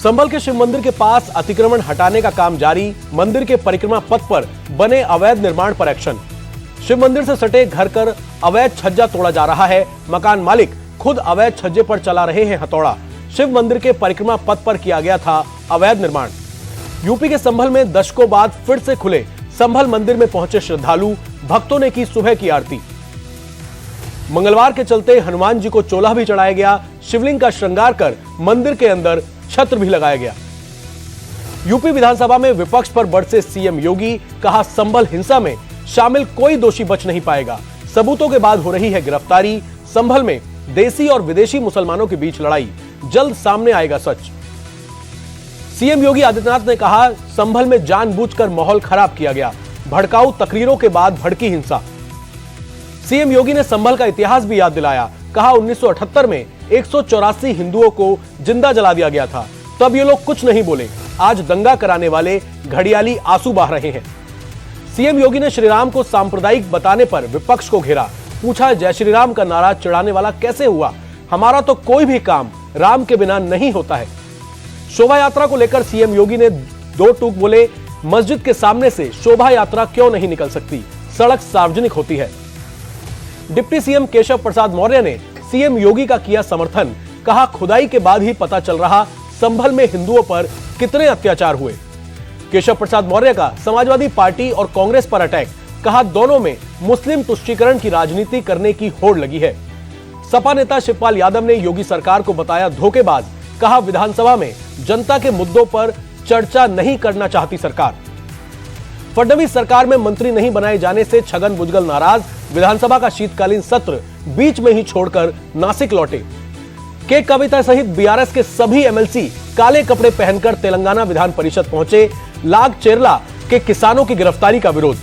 संभल के शिव मंदिर के पास अतिक्रमण हटाने का काम जारी, मंदिर के परिक्रमा पथ पर बने अवैध निर्माण पर एक्शन। शिव मंदिर से सटे घर कर अवैध छज्जा तोड़ा जा रहा है, मकान मालिक खुद अवैध छज्जे पर चला रहे हैं हथौड़ा। शिव मंदिर के परिक्रमा पथ पर किया गया था अवैध निर्माण। यूपी के संभल में दशकों बाद फिर से खुले संभल मंदिर में पहुंचे श्रद्धालु, भक्तों ने की सुबह की आरती। मंगलवार के चलते हनुमान जी को चोला भी चढ़ाया गया, शिवलिंग का श्रृंगार कर मंदिर के अंदर छत्र भी लगाया गया। यूपी विधानसभा में विपक्ष पर बरसे सीएम योगी, कहा संभल हिंसा में शामिल कोई दोषी बच नहीं पाएगा, सबूतों के बाद हो रही है गिरफ्तारी। संभल में देसी और विदेशी मुसलमानों के बीच लड़ाई, जल्द सामने आएगा सच। सीएम योगी आदित्यनाथ ने कहा संभल में जानबूझकर माहौल खराब किया गया, भड़काऊ तकरीरों के बाद भड़की हिंसा। सीएम योगी ने संभल का इतिहास भी याद दिलाया, कहा 1978 में 184 हिंदुओं को जिंदा जला दिया गया था, तब ये लोग कुछ नहीं बोले, आज दंगा कराने वाले घड़ियाली आंसू बहा रहे हैं। सीएम योगी ने श्रीराम को सांप्रदायिक बताने पर विपक्ष को घेरा, पूछा जय श्री राम का नारा चिढ़ाने वाला कैसे हुआ, हमारा तो कोई भी काम राम के बिना नहीं होता है। शोभा यात्रा को लेकर सीएम योगी ने दो टूक बोले, मस्जिद के सामने से शोभा यात्रा क्यों नहीं निकल सकती, सड़क सार्वजनिक होती है। डिप्टी सीएम केशव प्रसाद मौर्य ने सीएम योगी का किया समर्थन, कहा खुदाई के बाद ही पता चल रहा संभल में हिंदुओं पर कितने अत्याचार हुए। केशव प्रसाद मौर्य का समाजवादी पार्टी और कांग्रेस पर अटैक, कहा दोनों में मुस्लिम तुष्टीकरण की राजनीति करने की होड़ लगी है। सपा नेता शिवपाल यादव ने योगी सरकार को बताया धोखेबाज, कहा विधानसभा में जनता के मुद्दों पर चर्चा नहीं करना चाहती सरकार। फडणवीस सरकार में मंत्री नहीं बनाए जाने से छगन भुजबल नाराज, विधानसभा का शीतकालीन सत्र बीच में ही छोड़कर नासिक लौटे। के कविता सहित बीआरएस के सभी एमएलसी काले कपड़े पहनकर तेलंगाना विधान परिषद पहुंचे, लाग चेरला के किसानों की गिरफ्तारी का विरोध।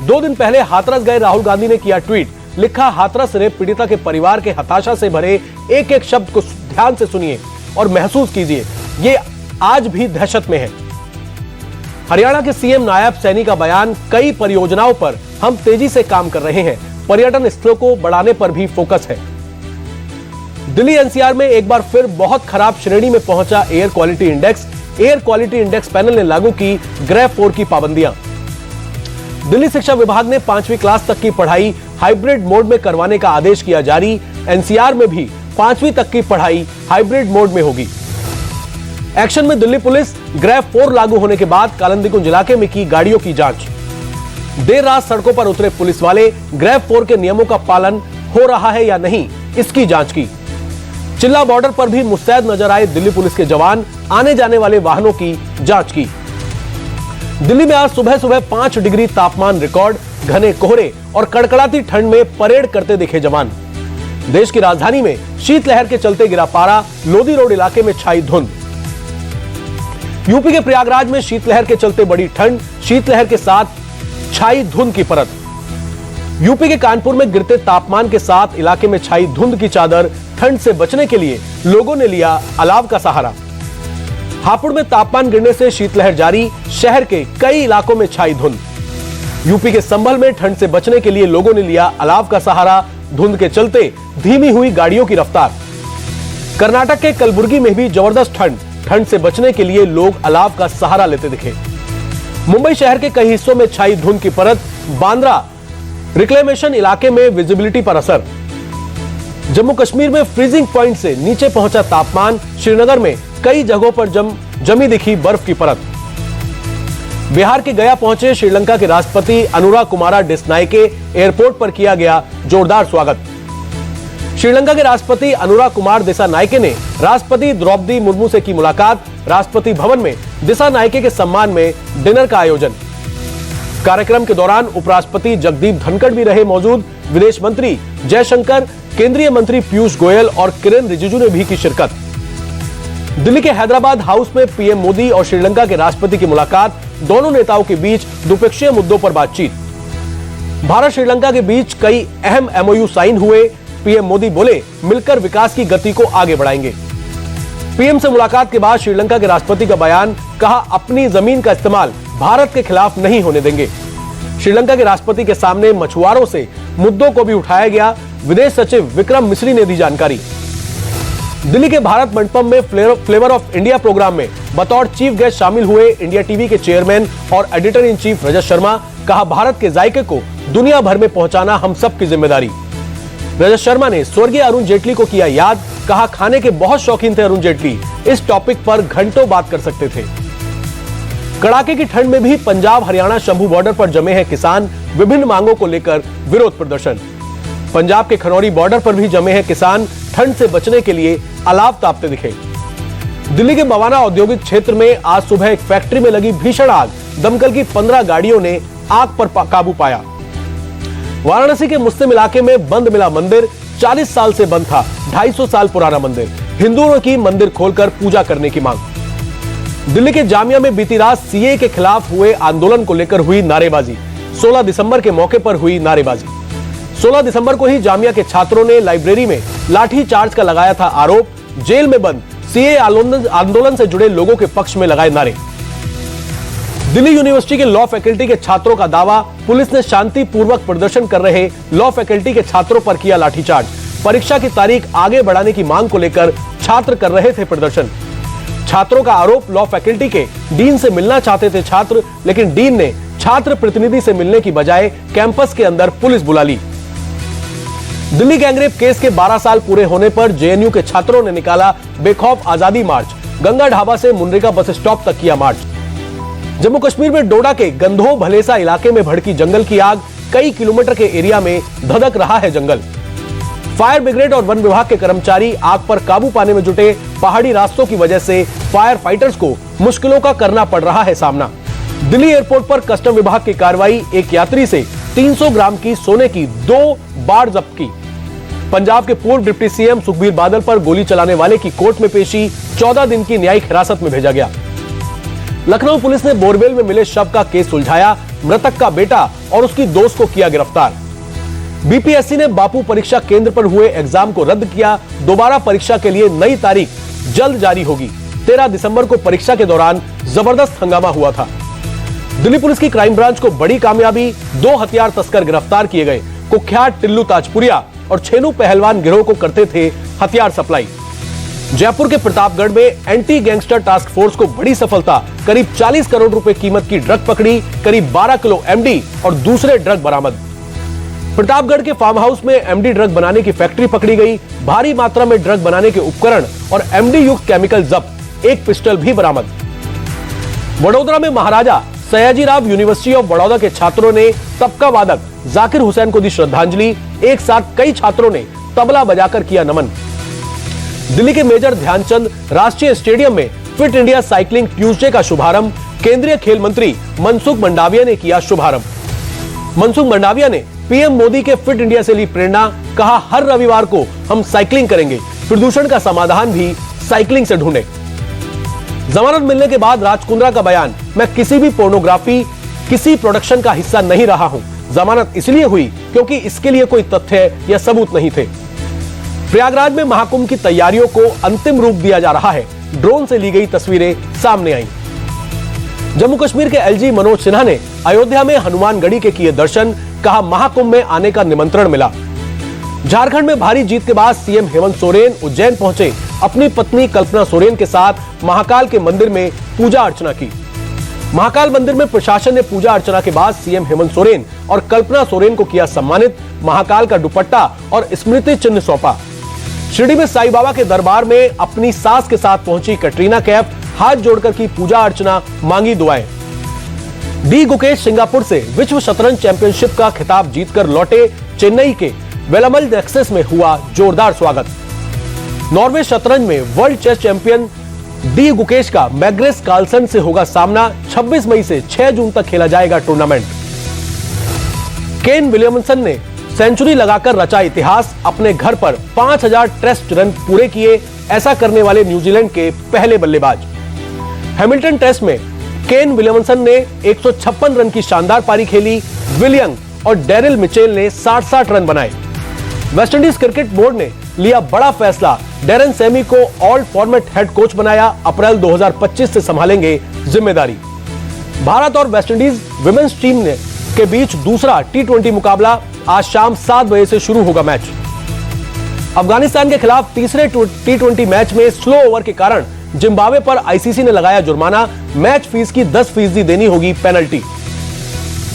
2 दिन पहले हाथरस गए राहुल गांधी ने किया ट्वीट, लिखा हाथरस रेप पीड़िता के परिवार के हताशा से भरे एक एक शब्द को ध्यान से सुनिए और महसूस कीजिए, ये आज भी दहशत में है। हरियाणा के सीएम नायब सैनी का बयान, कई परियोजनाओं पर हम तेजी से काम कर रहे हैं, पर्यटन स्थलों को बढ़ाने पर भी फोकस है। दिल्ली एनसीआर में एक बार फिर बहुत खराब श्रेणी में पहुंचा air quality index. Air quality index panel ने लागू की ग्रेड 4 की पाबंदियां। दिल्ली शिक्षा विभाग ने 5वीं क्लास तक की पढ़ाई हाइब्रिड मोड में करवाने का आदेश किया जारी। एनसीआर में भी 5वीं तक की पढ़ाई हाइब्रिड मोड में होगी। एक्शन में दिल्ली पुलिस, ग्रेड 4 लागू होने के बाद कालिंदी इलाके में की गाड़ियों की जांच। देर रात सड़कों पर उतरे पुलिस वाले, ग्रेड 4 के नियमों का पालन हो रहा है या नहीं, इसकी जांच की। चिल्ला बॉर्डर पर भी मुस्तैद नजर आए दिल्ली पुलिस के जवान, आने जाने वाले वाहनों की जांच की। दिल्ली में आज सुबह सुबह 5 डिग्री तापमान रिकॉर्ड, घने कोहरे और कड़कड़ाती ठंड में परेड करते दिखे जवान। देश की राजधानी में शीतलहर के चलते गिरा पारा, लोधी रोड इलाके में छाई धुंध। यूपी के प्रयागराज में शीतलहर के चलते बड़ी ठंड, शीतलहर के साथ छाई धुंध की परत। यूपी के कानपुर में गिरते तापमान के साथ इलाके में छाई धुंध की चादर, ठंड से बचने के लिए लोगों ने लिया अलाव का सहारा। हापुड़ में तापमान गिरने से शीतलहर जारी, शहर के कई इलाकों में छाई धुंध। यूपी के संभल में ठंड से बचने के लिए लोगों ने लिया अलाव का सहारा, धुंध के चलते धीमी हुई गाड़ियों की रफ्तार। कर्नाटक के कलबुर्गी में भी जबरदस्त ठंड, ठंड से बचने के लिए लोग अलाव का सहारा लेते दिखे। मुंबई शहर के कई हिस्सों में छाई धुंध की परत, बांद्रा रिक्लेमेशन इलाके में विजिबिलिटी पर असर। जम्मू कश्मीर में फ्रीजिंग पॉइंट से नीचे पहुंचा तापमान, श्रीनगर में कई जगहों पर जमी दिखी बर्फ की परत। बिहार के गया पहुंचे श्रीलंका के राष्ट्रपति अनुरा कुमारा डिसनायके, एयरपोर्ट पर किया गया जोरदार स्वागत। श्रीलंका के राष्ट्रपति अनुरा कुमार दिसानायके ने राष्ट्रपति द्रौपदी मुर्मू से की मुलाकात। राष्ट्रपति भवन में दिसानायके के सम्मान में डिनर का आयोजन। कार्यक्रम के दौरान उपराष्ट्रपति जगदीप धनखड़ भी रहे मौजूद। विदेश मंत्री जयशंकर, केंद्रीय मंत्री पीयूष गोयल और किरेन रिजिजू ने भी की शिरकत। दिल्ली के हैदराबाद हाउस में पीएम मोदी और श्रीलंका के राष्ट्रपति की मुलाकात, दोनों नेताओं के बीच द्विपक्षीय मुद्दों पर बातचीत। भारत श्रीलंका के बीच कई अहम एमओयू साइन हुए। पीएम मोदी बोले, मिलकर विकास की गति को आगे बढ़ाएंगे। पीएम से मुलाकात के बाद श्रीलंका के राष्ट्रपति का बयान, कहा अपनी जमीन का इस्तेमाल भारत के खिलाफ नहीं होने देंगे। श्रीलंका के राष्ट्रपति के सामने मछुआरों से मुद्दों को भी उठाया गया। विदेश सचिव विक्रम मिस्री ने दी जानकारी। दिल्ली के भारत मंडपम में फ्लेवर ऑफ इंडिया प्रोग्राम में बतौर चीफ गेस्ट शामिल हुए इंडिया टीवी के चेयरमैन और editor in chief Rajat Sharma. कहा, भारत के जायके को दुनिया भर में पहुंचाना हम सबकी जिम्मेदारी। रजत शर्मा ने स्वर्गीय अरुण जेटली को किया याद। कहा, खाने के बहुत शौकीन थे अरुण जेटली, इस टॉपिक पर घंटों बात कर सकते थे। कड़ाके की ठंड में भी पंजाब हरियाणा शंभू बॉर्डर पर जमे हैं किसान, विभिन्न मांगों को लेकर विरोध प्रदर्शन। पंजाब के खनौरी बॉर्डर पर भी जमे हैं किसान, ठंड से बचने के लिए अलाव तापते दिखे। दिल्ली के बवाना औद्योगिक क्षेत्र में आज सुबह एक फैक्ट्री में लगी भीषण आग, दमकल की 15 गाड़ियों ने आग पर काबू पाया। वाराणसी के मुस्लिम इलाके में बंद मिला मंदिर, 40 साल से बंद था 250 साल पुराना मंदिर, हिंदुओं की मंदिर खोलकर पूजा करने की मांग। दिल्ली के जामिया में बीती रात सीए के खिलाफ हुए आंदोलन को लेकर हुई नारेबाजी। 16 दिसंबर के मौके पर हुई नारेबाजी। 16 दिसंबर को ही जामिया के छात्रों ने लाइब्रेरी में लाठी चार्ज का लगाया था आरोप। जेल में बंद सीए आंदोलन से जुड़े लोगों के पक्ष में लगाए नारे। दिल्ली यूनिवर्सिटी के लॉ फैकल्टी के छात्रों का दावा, पुलिस ने शांतिपूर्वक प्रदर्शन कर रहे लॉ फैकल्टी के छात्रों पर किया लाठीचार्ज। परीक्षा की तारीख आगे बढ़ाने की मांग को लेकर छात्र कर रहे थे प्रदर्शन। छात्रों का आरोप, लॉ फैकल्टी के डीन से मिलना चाहते थे छात्र, लेकिन डीन ने छात्र प्रतिनिधि से मिलने की बजाय कैंपस के अंदर पुलिस बुला ली। दिल्ली गैंगरेप केस के 12 साल पूरे होने पर जेएनयू के छात्रों ने निकाला बेखौफ आजादी मार्च। गंगा ढाबा से मुनरेगा बस स्टॉप तक किया मार्च। जम्मू कश्मीर में डोडा के गंधो भलेसा इलाके में भड़की जंगल की आग, कई किलोमीटर के एरिया में धधक रहा है जंगल। फायर ब्रिगेड और वन विभाग के कर्मचारी आग पर काबू पाने में जुटे। पहाड़ी रास्तों की वजह से फायर फाइटर्स को मुश्किलों का करना पड़ रहा है सामना। दिल्ली एयरपोर्ट पर कस्टम विभाग की कार्रवाई, एक यात्री से 300 ग्राम की सोने की 2 बार जब्त की। पंजाब के पूर्व डिप्टी सीएम सुखबीर बादल पर गोली चलाने वाले की कोर्ट में पेशी, 14 दिन की न्यायिक हिरासत में भेजा गया। लखनऊ पुलिस ने बोरवेल में मिले शव का केस सुलझाया, मृतक का बेटा और उसकी दोस्त को किया गिरफ्तार। बीपीएससी ने बापू परीक्षा केंद्र पर हुए एग्जाम को रद्द किया, दोबारा परीक्षा के लिए नई तारीख जल्द जारी होगी। 13 दिसंबर को परीक्षा के दौरान जबरदस्त हंगामा हुआ था। दिल्ली पुलिस की क्राइम ब्रांच को बड़ी कामयाबी, 2 हथियार तस्कर गिरफ्तार किए गए। कुख्यात टिल्लू ताजपुरिया और छेनू पहलवान गिरोह को करते थे हथियार सप्लाई। जयपुर के प्रतापगढ़ में एंटी गैंगस्टर टास्क फोर्स को बड़ी सफलता, करीब 40 करोड़ रुपए कीमत की ड्रग पकड़ी, करीब 12 किलो एमडी और दूसरे ड्रग बरामद। प्रतापगढ़ के फार्म हाउस में एमडी ड्रग बनाने की फैक्ट्री पकड़ी गई, भारी मात्रा में ड्रग बनाने के उपकरण और एमडी युक्त केमिकल जब्त, एक पिस्टल भी बरामद। वडोदरा में महाराजा सयाजीराव यूनिवर्सिटी ऑफ बड़ौदा के छात्रों ने तबका वादक जाकिर हुसैन को दी श्रद्धांजलि, एक साथ कई छात्रों ने तबला बजाकर किया नमन। दिल्ली के मेजर ध्यानचंद राष्ट्रीय स्टेडियम में फिट इंडिया साइकिलिंग ट्यूसडे का शुभारंभ, केंद्रीय खेल मंत्री मनसुख मंडाविया ने किया शुभारंभ। मनसुख मंडाविया ने पीएम मोदी के फिट इंडिया से ली प्रेरणा, कहा हर रविवार को हम साइकिलिंग करेंगे, प्रदूषण का समाधान भी साइकिलिंग से ढूंढे। जमानत मिलने के बाद राज कुंद्रा का बयान, मैं किसी भी पोर्नोग्राफी, किसी प्रोडक्शन का हिस्सा नहीं रहा हूं। जमानत इसलिए हुई क्योंकि इसके लिए कोई तथ्य या सबूत नहीं थे। प्रयागराज में महाकुंभ की तैयारियों को अंतिम रूप दिया जा रहा है, ड्रोन से ली गई तस्वीरें सामने आई। जम्मू कश्मीर के एलजी मनोज सिन्हा ने अयोध्या में हनुमानगढ़ी के किए दर्शन, कहा महाकुंभ में आने का निमंत्रण मिला। झारखंड में भारी जीत के बाद सीएम हेमंत सोरेन उज्जैन पहुंचे, अपनी पत्नी कल्पना सोरेन के साथ महाकाल के मंदिर में पूजा अर्चना की। महाकाल मंदिर में प्रशासन ने पूजा अर्चना के बाद सीएम हेमंत सोरेन और कल्पना सोरेन को किया सम्मानित, महाकाल का दुपट्टा और स्मृति चिन्ह सौंपा। शिरडी में साईं बाबा के दरबार में अपनी सास के साथ पहुंची कटरीना कैफ, हाथ जोड़कर की पूजा अर्चना, मांगी दुआएं। डी गुकेश सिंगापुर से विश्व शतरंज चैंपियनशिप का खिताब जीतकर लौटे, चेन्नई के वेलामल नेक्सस में हुआ जोरदार स्वागत। नॉर्वे शतरंज में world chess champion D Gukesh का मैग्रेस कार्लसन से होगा सामना, 26 मई से 6 जून तक खेला जाएगा टूर्नामेंट। केन विलियमसन ने सेंचुरी लगाकर रचा इतिहास, अपने घर पर 5000 टेस्ट रन पूरे किए, ऐसा करने वाले न्यूजीलैंड के पहले बल्लेबाज। हैमिल्टन टेस्ट में केन विलियमसन ने 156 रन की शानदार पारी खेली, विलियम और डेरिल मिचेल ने 60-60 रन बनाए। वेस्टइंडीज क्रिकेट बोर्ड ने लिया बड़ा फैसला, डेरन सेमी को ऑल फॉर्मेट हेड कोच बनाया, अप्रैल 2025 से संभालेंगे जिम्मेदारी। भारत और वेस्टइंडीज विमेंस टीम के बीच दूसरा T20 मुकाबला, आज शाम 7 बजे से शुरू होगा मैच। अफगानिस्तान के खिलाफ तीसरे T20 मैच में स्लो ओवर के कारण जिम्बाब्वे पर आईसीसी ने लगाया जुर्माना, मैच फीस की 10% देनी होगी पेनल्टी।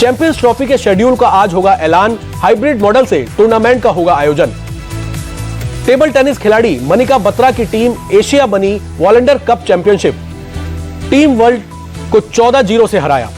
चैंपियंस ट्रॉफी के शेड्यूल का आज होगा ऐलान, हाइब्रिड मॉडल से टूर्नामेंट का होगा आयोजन। टेबल टेनिस खिलाड़ी मनिका बत्रा की टीम एशिया बनी वॉलेंडर कप चैंपियनशिप, टीम वर्ल्ड को 14-0 से हराया।